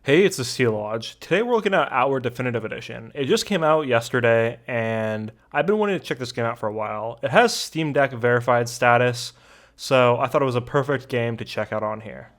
Hey, it's the Steel Lodge. Today we're looking at Our Definitive Edition. It just came out yesterday, and I've been wanting to check this game out for a while. It has Steam Deck verified status, so I thought it was a perfect game to check out on here.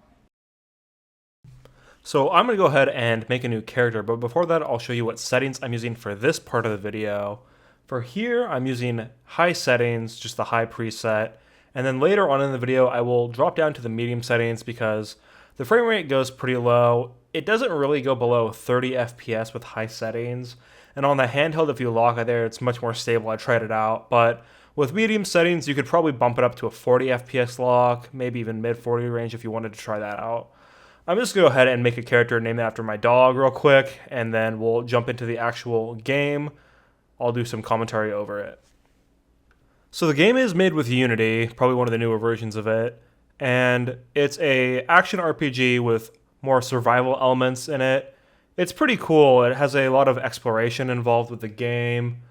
So I'm going to go ahead and make a new character, but before that I'll show you what settings I'm using for this part of the video. For here, I'm using high settings, just the high preset, and then later on in the video I will drop down to the medium settings because the frame rate goes pretty low. It doesn't really go below 30 FPS with high settings, and on the handheld if you lock it there it's much more stable. I tried it out, but with medium settings you could probably bump it up to a 40 FPS lock, maybe even mid 40 range if you wanted to try that out. I'm just going to go ahead and make a character named after my dog real quick, and then we'll jump into the actual game. I'll do some commentary over it. So the game is made with Unity, probably one of the newer versions of it, and it's a action RPG with more survival elements in it. It's pretty cool. It has a lot of exploration involved with the game.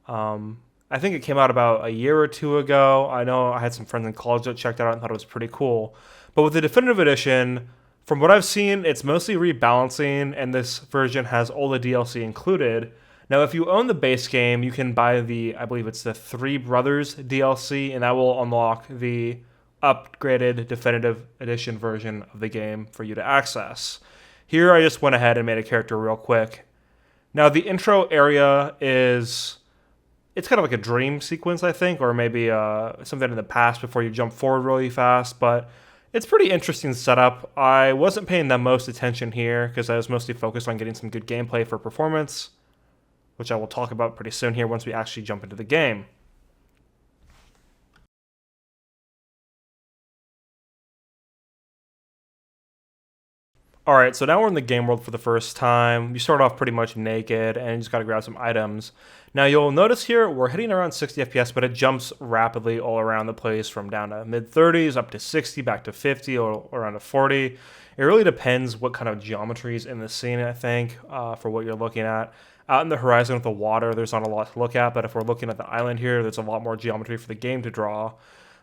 I think it came out about a year or two ago. I know I had some friends in college that checked it out and thought it was pretty cool. But with the Definitive Edition, from what I've seen, it's mostly rebalancing, and this version has all the DLC included. Now, if you own the base game, you can buy I believe it's the Three Brothers DLC, and that will unlock the upgraded Definitive Edition version of the game for you to access. Here, I just went ahead and made a character real quick. Now, the intro area it's kind of like a dream sequence, I think, or maybe something in the past before you jump forward really fast, but it's pretty interesting setup. I wasn't paying the most attention here because I was mostly focused on getting some good gameplay for performance, which I will talk about pretty soon here once we actually jump into the game. Alright, so now we're in the game world for the first time. You start off pretty much naked and you just gotta grab some items. Now you'll notice here we're hitting around 60 FPS, but it jumps rapidly all around the place from down to mid 30s, up to 60, back to 50, or around to 40. It really depends what kind of geometry is in the scene, I think, for what you're looking at. Out in the horizon with the water, there's not a lot to look at, but if we're looking at the island here, there's a lot more geometry for the game to draw.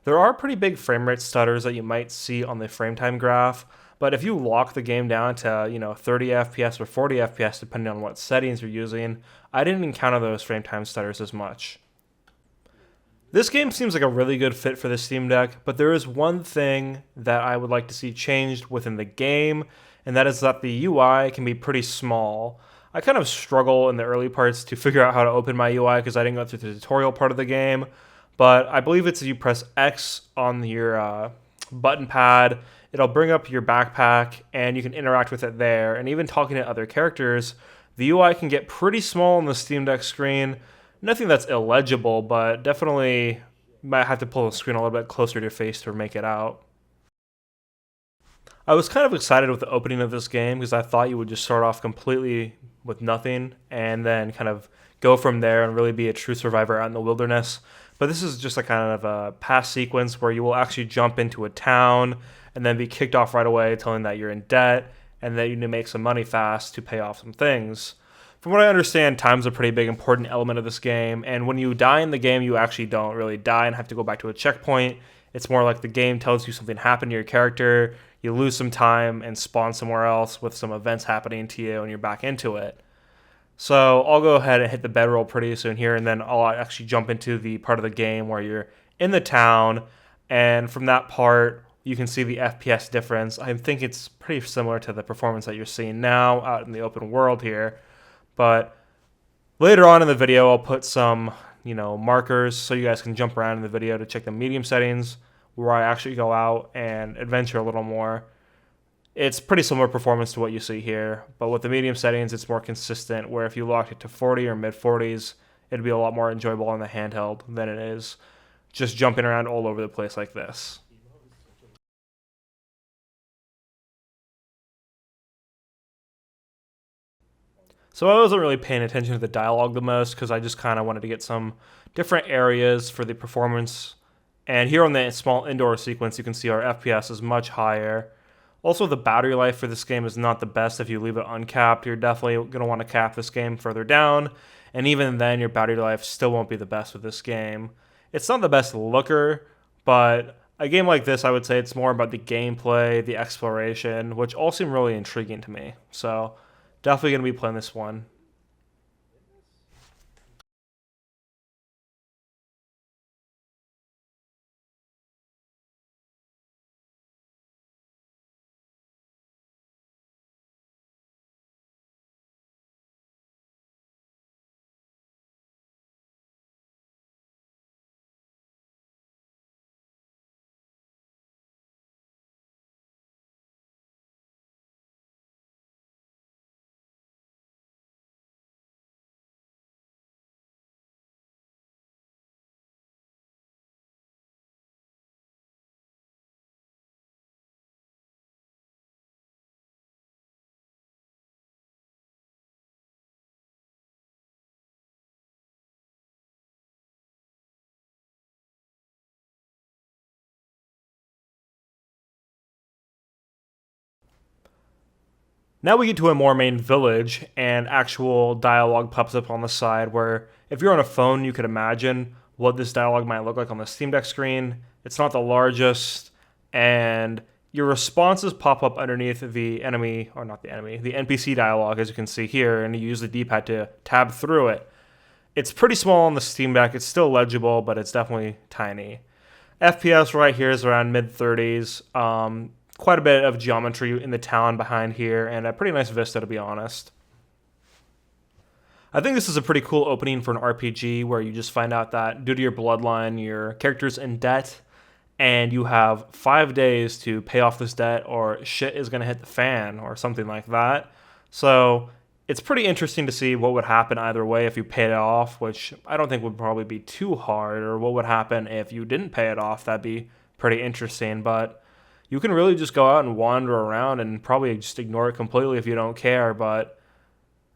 There are pretty big frame rate stutters that you might see on the frame time graph, but if you lock the game down to 30 FPS or 40 FPS, depending on what settings you're using, I didn't encounter those frame time stutters as much. This game seems like a really good fit for the Steam Deck, but there is one thing that I would like to see changed within the game, and that is that the UI can be pretty small. I kind of struggle in the early parts to figure out how to open my UI because I didn't go through the tutorial part of the game, but I believe it's you press X on your button pad, it'll bring up your backpack and you can interact with it there. And even talking to other characters, the UI can get pretty small on the Steam Deck screen. Nothing that's illegible, but definitely you might have to pull the screen a little bit closer to your face to make it out. I was kind of excited with the opening of this game because I thought you would just start off completely with nothing and then kind of go from there and really be a true survivor out in the wilderness. But this is just a kind of a past sequence where you will actually jump into a town and then be kicked off right away, telling that you're in debt and that you need to make some money fast to pay off some things. From what I understand, time's a pretty big important element of this game, and when you die in the game, you actually don't really die and have to go back to a checkpoint. It's more like the game tells you something happened to your character, you lose some time and spawn somewhere else with some events happening to you and you're back into it. So I'll go ahead and hit the bedroll pretty soon here, and then I'll actually jump into the part of the game where you're in the town, and from that part, you can see the FPS difference. I think it's pretty similar to the performance that you're seeing now out in the open world here. But later on in the video, I'll put some, markers so you guys can jump around in the video to check the medium settings where I actually go out and adventure a little more. It's pretty similar performance to what you see here, but with the medium settings, it's more consistent, where if you locked it to 40 or mid 40s, it'd be a lot more enjoyable on the handheld than it is just jumping around all over the place like this. So I wasn't really paying attention to the dialogue the most because I just kind of wanted to get some different areas for the performance. And here on the small indoor sequence, you can see our FPS is much higher. Also, the battery life for this game is not the best if you leave it uncapped. You're definitely going to want to cap this game further down. And even then, your battery life still won't be the best with this game. It's not the best looker, but a game like this, I would say it's more about the gameplay, the exploration, which all seem really intriguing to me. So definitely going to be playing this one. Now we get to a more main village, and actual dialogue pops up on the side where, if you're on a phone, you could imagine what this dialogue might look like on the Steam Deck screen. It's not the largest, and your responses pop up underneath the enemy, or not the enemy, the NPC dialogue, as you can see here, and you use the D-pad to tab through it. It's pretty small on the Steam Deck. It's still legible, but it's definitely tiny. FPS right here is around mid 30s. Quite a bit of geometry in the town behind here, and a pretty nice vista, to be honest. I think this is a pretty cool opening for an RPG where you just find out that due to your bloodline, your character's in debt, and you have 5 days to pay off this debt, or shit is going to hit the fan, or something like that. So it's pretty interesting to see what would happen either way if you paid it off, which I don't think would probably be too hard, or what would happen if you didn't pay it off. That'd be pretty interesting, but you can really just go out and wander around and probably just ignore it completely if you don't care, but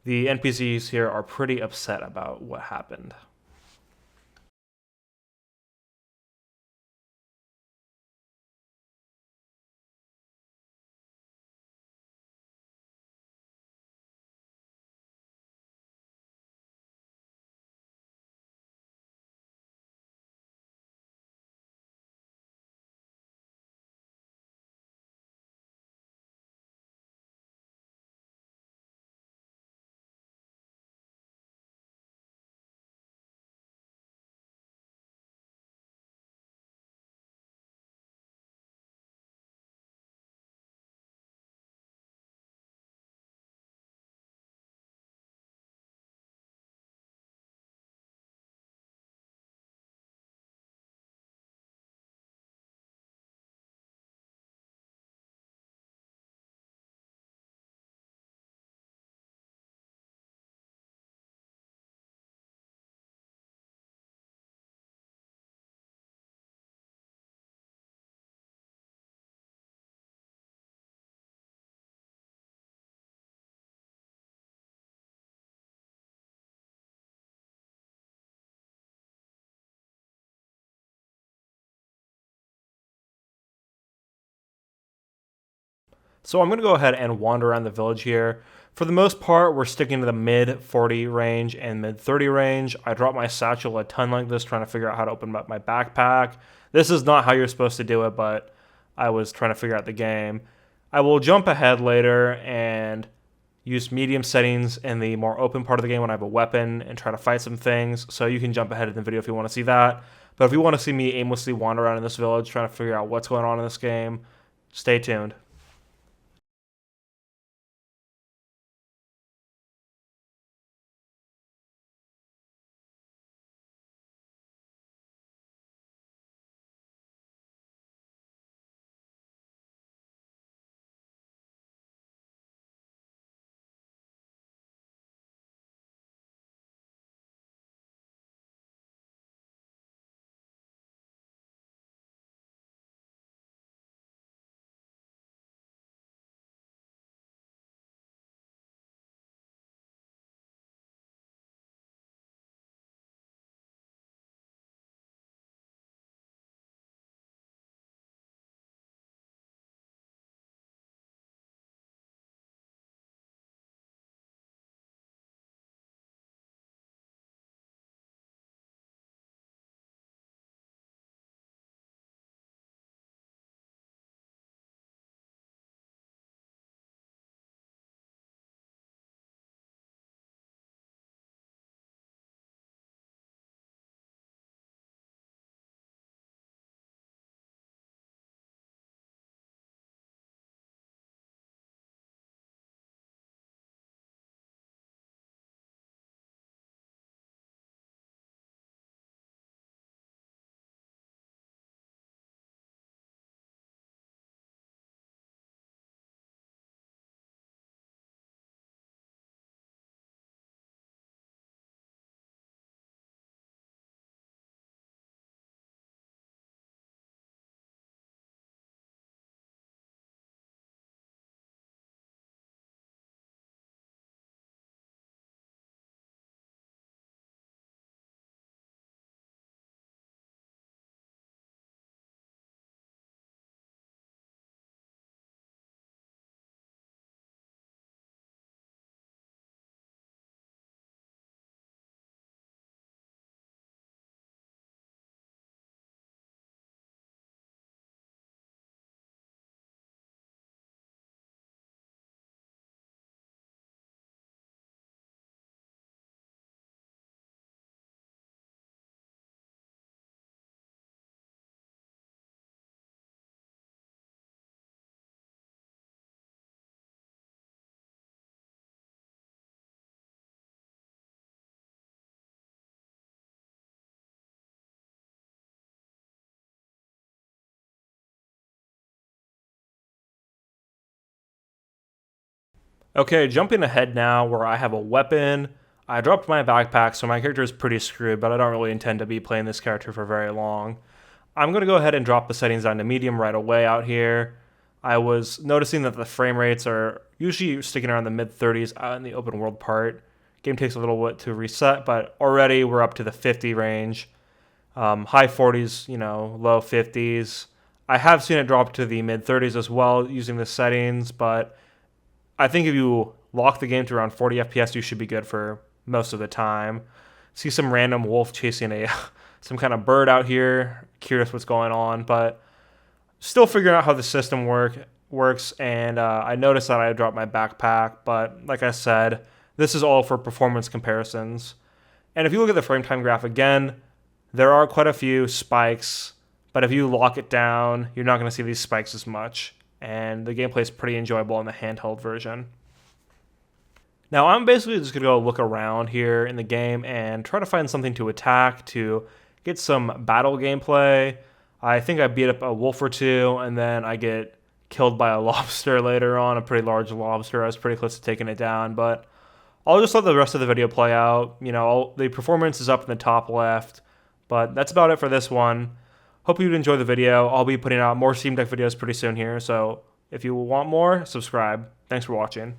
the NPCs here are pretty upset about what happened. So I'm going to go ahead and wander around the village here. For the most part, we're sticking to the mid 40 range and mid 30 range. I dropped my satchel a ton like this, trying to figure out how to open up my backpack. This is not how you're supposed to do it, but I was trying to figure out the game. I will jump ahead later and use medium settings in the more open part of the game when I have a weapon and try to fight some things. So you can jump ahead in the video if you want to see that. But if you want to see me aimlessly wander around in this village trying to figure out what's going on in this game, stay tuned. Okay, jumping ahead now where I have a weapon. I dropped my backpack, so my character is pretty screwed, but I don't really intend to be playing this character for very long. I'm going to go ahead and drop the settings down to medium right away out here. I was noticing that the frame rates are usually sticking around the mid-30s out in the open world part. Game takes a little bit to reset, but already we're up to the 50 range. High 40s, low 50s. I have seen it drop to the mid-30s as well using the settings, but I think if you lock the game to around 40 FPS, you should be good for most of the time. See some random wolf chasing some kind of bird out here. Curious what's going on, but still figuring out how the system works. And I noticed that I dropped my backpack, but like I said, this is all for performance comparisons. And if you look at the frame time graph again, there are quite a few spikes, but if you lock it down, you're not going to see these spikes as much. And the gameplay is pretty enjoyable in the handheld version. Now I'm basically just going to go look around here in the game and try to find something to attack to get some battle gameplay. I think I beat up a wolf or two, and then I get killed by a lobster later on, a pretty large lobster. I was pretty close to taking it down, but I'll just let the rest of the video play out. The performance is up in the top left, but that's about it for this one. Hope you'd enjoy the video. I'll be putting out more Steam Deck videos pretty soon here, so if you want more, subscribe. Thanks for watching.